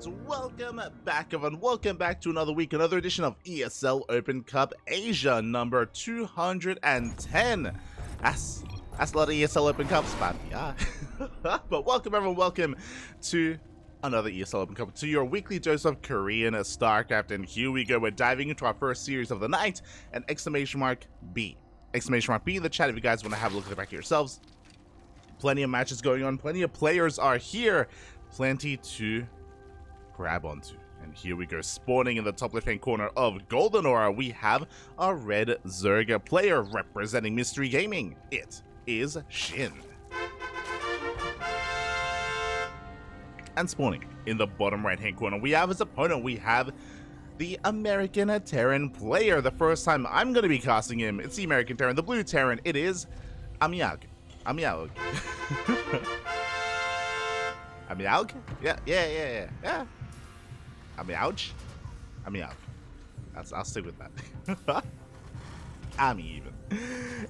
and welcome back, everyone. Welcome back to another week, another edition of ESL Open Cup Asia, number 210. That's a lot of ESL Open Cups, man. Yeah. But welcome, everyone. Welcome to another ESL Open Cup, to your weekly dose of Korean StarCraft. And here we go. We're diving into our first series of the night, and exclamation mark B. Exclamation mark B in the chat if you guys want to have a look at the back of yourselves. Plenty of matches going on. Plenty of players are here. Plenty to grab onto. And here we go. Spawning in the top left-hand corner of Golden Aura, we have a red Zerga player representing Mystery Gaming. It is SHIN. And spawning in the bottom right-hand corner, we have his opponent. We have the American Terran player. The first time I'm going to be casting him, it's the American Terran, the blue Terran. It is Amiaoghg. Amiaoghg. Amiaoghg? Yeah. Amiaoghg? Amiaoghg. I'll stick with that. Ami even.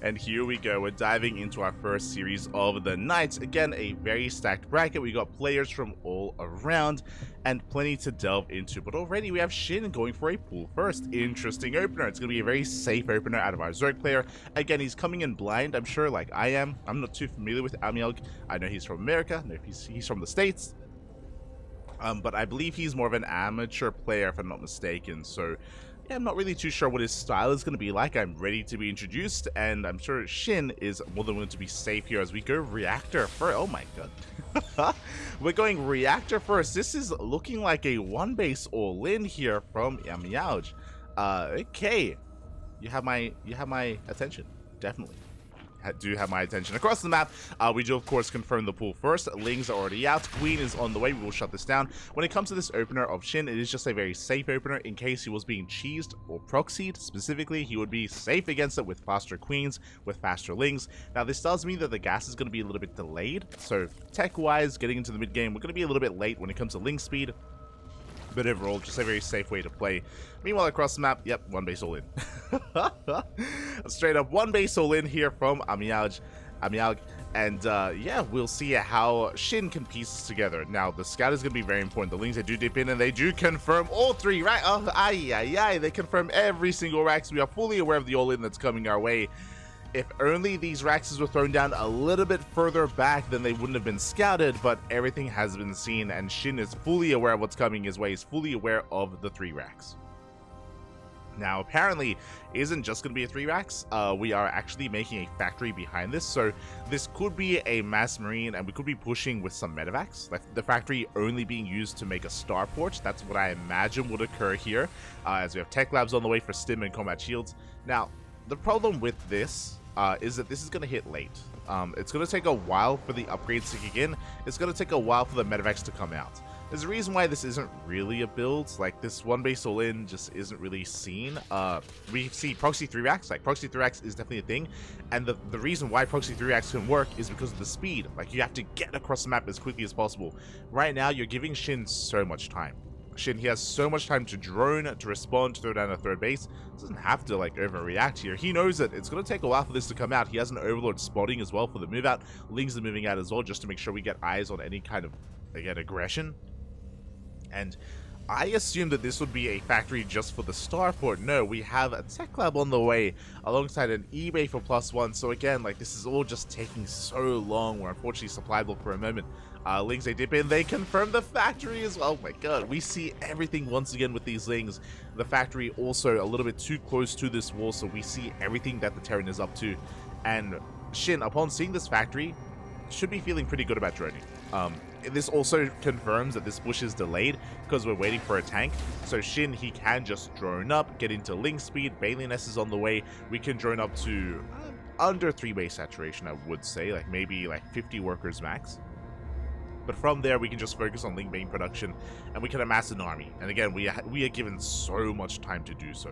And here we go. We're diving into our first series of the night. Again, a very stacked bracket. We got players from all around and plenty to delve into. But already we have SHIN going for a pool first. Interesting opener. It's going to be a very safe opener out of our Zerg player. Again, he's coming in blind, I'm sure, like I am. I'm not too familiar with Amiaoghg. I know he's from America. I know he's from the States. But I believe he's more of an amateur player, if I'm not mistaken. So yeah, I'm not really too sure what his style is going to be like. I'm ready to be introduced, and I'm sure SHIN is more than willing to be safe here as we go Reactor first. Oh my god. We're going Reactor first. This is looking like a one-base all-in here from Amiaoghg. Okay. You have my attention. Definitely. Do have my attention. Across the map, we do of course confirm the pool first. Lings are already out. Queen is on the way. We will shut this down. When it comes to this opener of SHIN, it is just a very safe opener. In case he was being cheesed or proxied specifically, he would be safe against it with faster queens, with faster lings. Now this does mean that the gas is going to be a little bit delayed. So tech wise, getting into the mid game, we're going to be a little bit late when it comes to ling speed. But overall, just a very safe way to play. Meanwhile, across the map, yep, one base all in. Straight up one base all in here from Amiaoghg. And yeah, we'll see how SHIN can piece this together. Now, the scout is going to be very important. The lings, they do dip in and they do confirm all three, right? Oh, they confirm every single rack. So we are fully aware of the all-in that's coming our way. If only these racks were thrown down a little bit further back, then they wouldn't have been scouted, but everything has been seen, and SHIN is fully aware of what's coming his way. He's fully aware of the 3 racks. Now, apparently, it isn't just going to be a 3 racks. We are actually making a factory behind this, so this could be a mass marine, and we could be pushing with some medevacs. Like the factory only being used to make a starport. That's what I imagine would occur here, as we have tech labs on the way for stim and combat shields. Now, the problem with this is that this is going to hit late. It's going to take a while for the upgrades to kick in. It's going to take a while for the medevacs to come out. There's a reason why this isn't really a build. Like, this one base all in just isn't really seen. We see proxy 3 racks. Like, proxy 3 racks is definitely a thing. And the reason why proxy 3 racks can work is because of the speed. Like, you have to get across the map as quickly as possible. Right now, you're giving SHIN so much time. SHIN, he has so much time to drone, to respond, to throw down a third base. Doesn't have to like overreact here. He knows that it's going to take a while for this to come out. He has an overlord spotting as well for the move out. Lings are moving out as well, just to make sure we get eyes on any kind of, again, aggression. And I assumed that this would be a factory just for the starport. No, we have a tech lab on the way alongside an eBay for +1. So again, like, this is all just taking so long. We're unfortunately supply block for a moment. Lings, they dip in, they confirm the factory as well. Oh my god, we see everything once again with these lings. The factory also a little bit too close to this wall, so we see everything that the Terran is up to. And SHIN, upon seeing this factory, should be feeling pretty good about droning. This also confirms that this push is delayed because we're waiting for a tank. So SHIN, he can just drone up, get into ling speed. Baliness is on the way. We can drone up to under 3 base saturation, I would say, like maybe like 50 workers max. But from there, we can just focus on Ling Bane production, and we can amass an army. And again, we are given so much time to do so.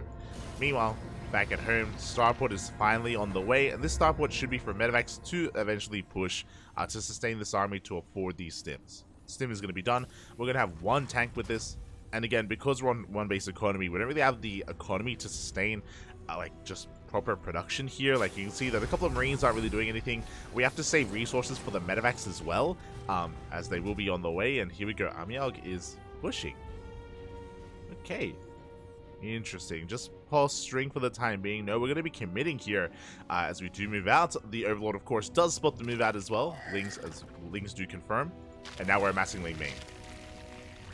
Meanwhile, back at home, starport is finally on the way, and this starport should be for medevacs to eventually push to sustain this army to afford these stims. Stim is going to be done. We're going to have 1 tank with this, and again, because we're on 1 base economy, we don't really have the economy to sustain like just proper production here. Like, you can see that a couple of marines aren't really doing anything. We have to save resources for the medevacs as well, as they will be on the way. And here we go. Amiaoghg is pushing. Okay. Interesting. Just pause string for the time being. No, we're going to be committing here as we do move out. The Overlord, of course, does spot the move out as well. Lings do confirm. And now we're amassing lane main.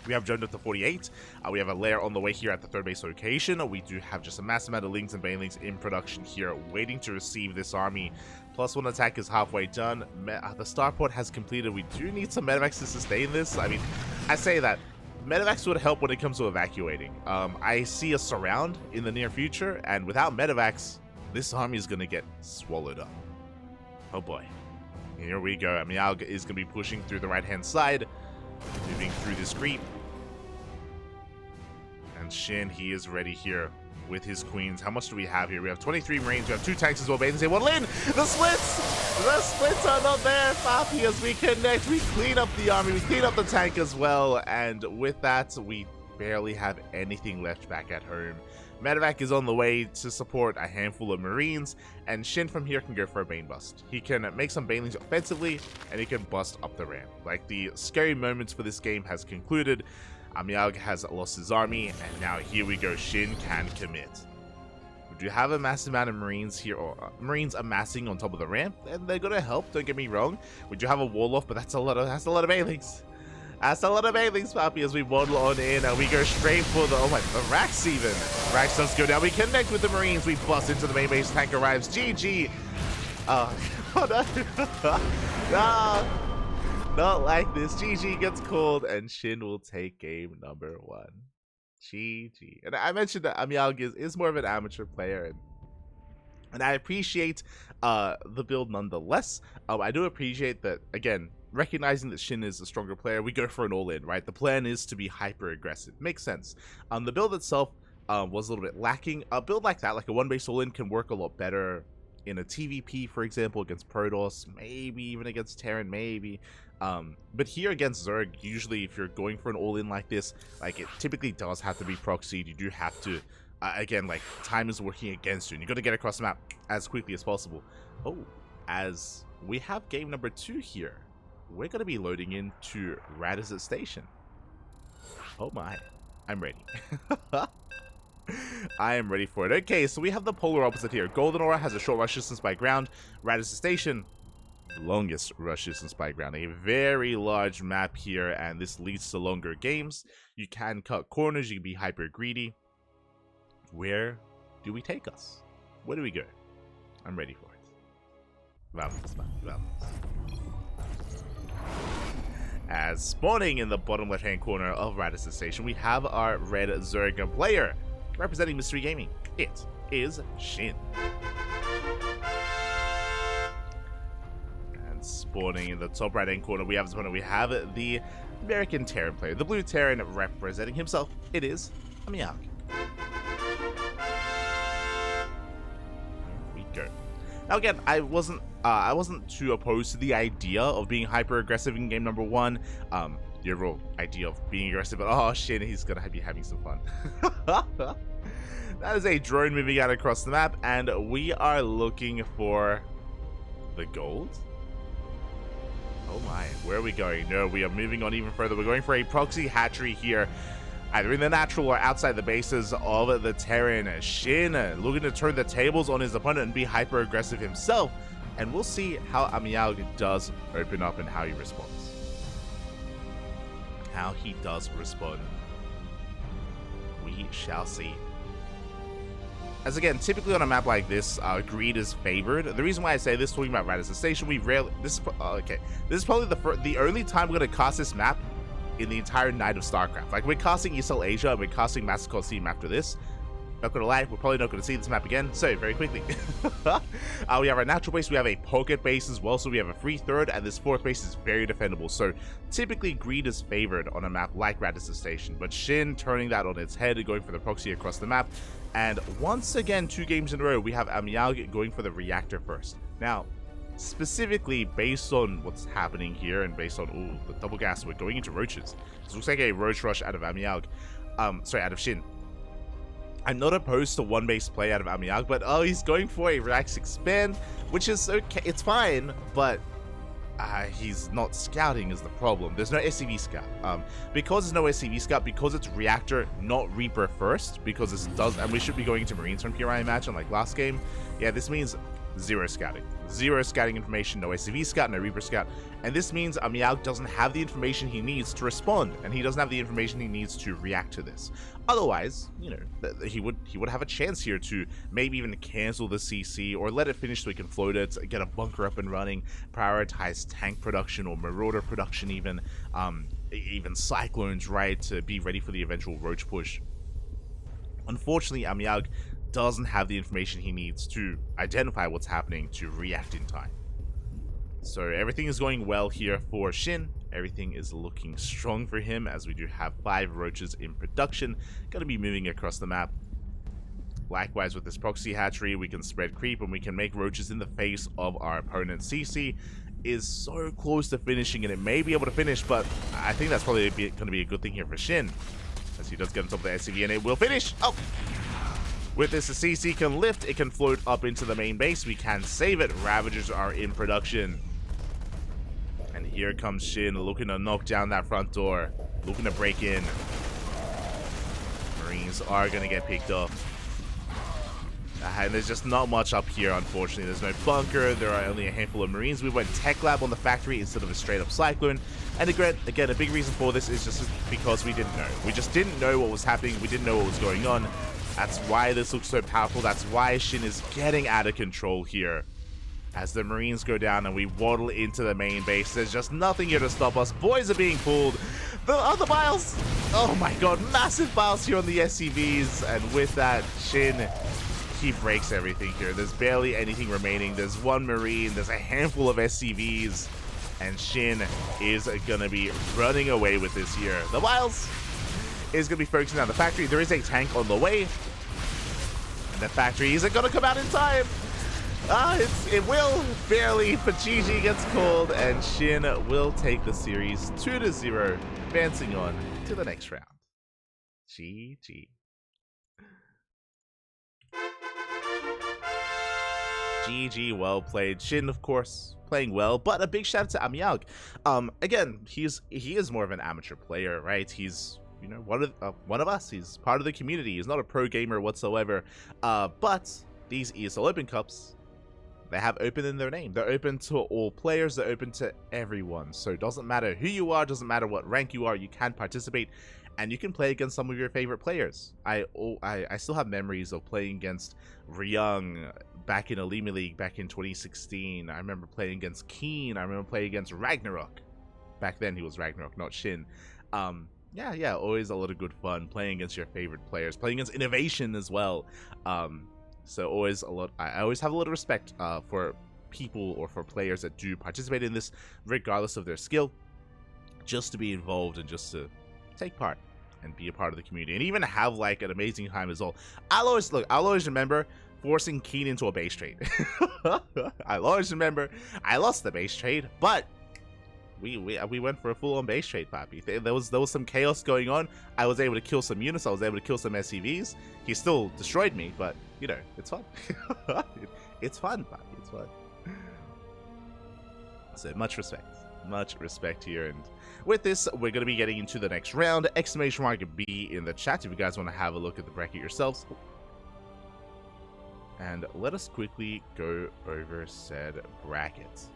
We have jumped up to 48. We have a lair on the way here at the third base location. We do have just a massive amount of Lings and Banelings in production here, waiting to receive this army. +1 attack is halfway done. The starport has completed. We do need some medevacs to sustain this. I mean, I say that. Medevacs would help when it comes to evacuating. I see a surround in the near future, and without medevacs, this army is going to get swallowed up. Oh boy. Here we go. Amiaoghg is going to be pushing through the right-hand side, moving through this creep. And SHIN, he is ready here with his queens. How much do we have here? We have 23 Marines. We have 2 tanks as well. Bathing say 1 lane. The splits are not there. Fafi, as we connect, we clean up the army. We clean up the tank as well. And with that, we barely have anything left back at home. Medevac is on the way to support a handful of Marines, and SHIN from here can go for a Bane bust. He can make some Banelings offensively, and he can bust up the ramp. Like, the scary moments for this game has concluded. Amiaoghg has lost his army, and now here we go. SHIN can commit. We do have a massive amount of Marines here, or Marines amassing on top of the ramp, and they're gonna help. Don't get me wrong. We do have a wall off, but that's a lot of Banelings. That's a lot of Banelings, Papi, as we waddle on in, and we go straight for the Rax even. Rax does go down. We connect with the Marines. We bust into the main base. Tank arrives. GG. Oh no. No. Not like this. GG gets called, and SHIN will take game number 1. GG. And I mentioned that Amiaoghg is more of an amateur player, and I appreciate the build nonetheless. I do appreciate that, again, recognizing that SHIN is a stronger player, we go for an all-in, right? The plan is to be hyper-aggressive. Makes sense. The build itself was a little bit lacking. A build like that, like a one-base all-in, can work a lot better in a TVP, for example, against Protoss, maybe even against Terran, maybe. But here against Zerg, usually if you're going for an all-in like this, like, it typically does have to be proxied. You do have to, again, like, time is working against you, and you got to get across the map as quickly as possible. Oh, as we have game number 2 here, we're going to be loading into Radisson Station. Oh my, I'm ready. I am ready for it. Okay, so we have the polar opposite here. Golden Aura has a short rush distance by ground. Radisson Station, longest rush distance by ground. A very large map here, and this leads to longer games. You can cut corners, you can be hyper greedy. Where do we take us? Where do we go? I'm ready for it. Vamos. As spawning in the bottom left-hand corner of Radisson Station, we have our red Zerg player. Representing Mystery Gaming, it is SHIN. And spawning in the top right-hand corner, we have the American Terran player, the blue Terran representing himself, it is Amiaoghg. Here we go. Now again, I wasn't too opposed to the idea of being hyper aggressive in game number 1. The overall idea of being aggressive, but oh shit, he's gonna be having some fun. That is a drone moving out across the map, and we are looking for the gold. Oh my, where are we going? No, we are moving on even further. We're going for a proxy hatchery here, either in the natural or outside the bases of the Terran. SHIN looking to turn the tables on his opponent and be hyper aggressive himself, and we'll see how Amiaoghg does open up and how he responds. How he does respond, we shall see. As again, typically on a map like this, greed is favored. The reason why I say this, talking about Radisson Station, we rarely. This is probably the only time we're gonna cast this map in the entire night of StarCraft. Like, we're casting ESL Asia, and we're casting Master Coliseum after this. Not gonna lie, we're probably not gonna see this map again, so very quickly. We have our natural base, we have a pocket base as well, so we have a free third, and this fourth base is very defendable. So typically greed is favored on a map like Radisson Station, but SHIN turning that on its head and going for the proxy across the map. And once again, 2 games in a row, we have Amiaoghg going for the reactor first. Now, specifically based on what's happening here, and based on the double gas, we're going into roaches. This looks like a roach rush out of Amiaoghg. Out of SHIN. I'm not opposed to one-base play out of Amiaoghg, but he's going for a Rax expand, which is okay, it's fine, but he's not scouting is the problem. There's no SCV scout. Because there's no SCV scout, because it's reactor, not Reaper first, because this does, and we should be going into Marines from here, I imagine, like last game. Yeah, this means zero scouting. Zero scouting information, no SCV scout, no Reaper scout. And this means Amiaoghg doesn't have the information he needs to respond, and he doesn't have the information he needs to react to this. Otherwise, you know, he would have a chance here to maybe even cancel the CC or let it finish so he can float it, get a bunker up and running, prioritize tank production or marauder production even cyclones, right, to be ready for the eventual roach push. Unfortunately, Amiaoghg doesn't have the information he needs to identify what's happening to react in time. So everything is going well here for SHIN. Everything is looking strong for him as we do have 5 roaches in production. Going to be moving across the map. Likewise with this proxy hatchery, we can spread creep and we can make roaches in the face of our opponent. CC is so close to finishing and it may be able to finish, but I think that's probably going to be a good thing here for SHIN, as he does get on top of the SCV and it will finish. Oh! With this, the CC can lift, it can float up into the main base, we can save it. Ravagers are in production. And here comes SHIN looking to knock down that front door, looking to break in. Marines are going to get picked up. And there's just not much up here, unfortunately. There's no bunker, there are only a handful of Marines. We went Tech Lab on the factory instead of a straight up Cyclone. And again, a big reason for this is just because we didn't know. We just didn't know what was happening, we didn't know what was going on. That's why this looks so powerful, that's why SHIN is getting out of control here. As the Marines go down and we waddle into the main base, there's just nothing here to stop us. Boys are being pulled. The other biles! Oh my god, massive biles here on the SCVs. And with that, SHIN, he breaks everything here. There's barely anything remaining. There's 1 Marine, there's a handful of SCVs. And SHIN is going to be running away with this here. The biles is going to be focusing on the factory. There is a tank on the way. And the factory isn't going to come out in time. It will barely, but GG gets called, and SHIN will take the series 2-0, advancing on to the next round. GG. GG, well played. SHIN, of course, playing well, but a big shout out to Amiaoghg. Again, he is more of an amateur player, right? He's, you know, one of us. He's part of the community. He's not a pro gamer whatsoever. But these ESL Open Cups, they have open in their name. They're open to all players. They're open to everyone. So it doesn't matter who you are, doesn't matter what rank you are, you can participate and you can play against some of your favorite players. I still have memories of playing against Ryung back in Elite League back in 2016. I remember playing against Keen. I remember playing against Ragnarok. Back then he was Ragnarok, not SHIN. Yeah, always a lot of good fun playing against your favorite players, playing against Innovation as well. So always I always have a lot of respect for people or for players that do participate in this, regardless of their skill, just to be involved and just to take part and be a part of the community and even have like an amazing time as well. I'll always remember forcing Keen into a base trade. I'll always remember I lost the base trade, but we went for a full-on base trade, Papi. There was some chaos going on. I was able to kill some units. I was able to kill some SCVs. He still destroyed me, but you know, it's fun. It's fun, Papi. It's fun. So much respect here. And with this, we're going to be getting into the next round. Exclamation mark B in the chat if you guys want to have a look at the bracket yourselves. And let us quickly go over said bracket.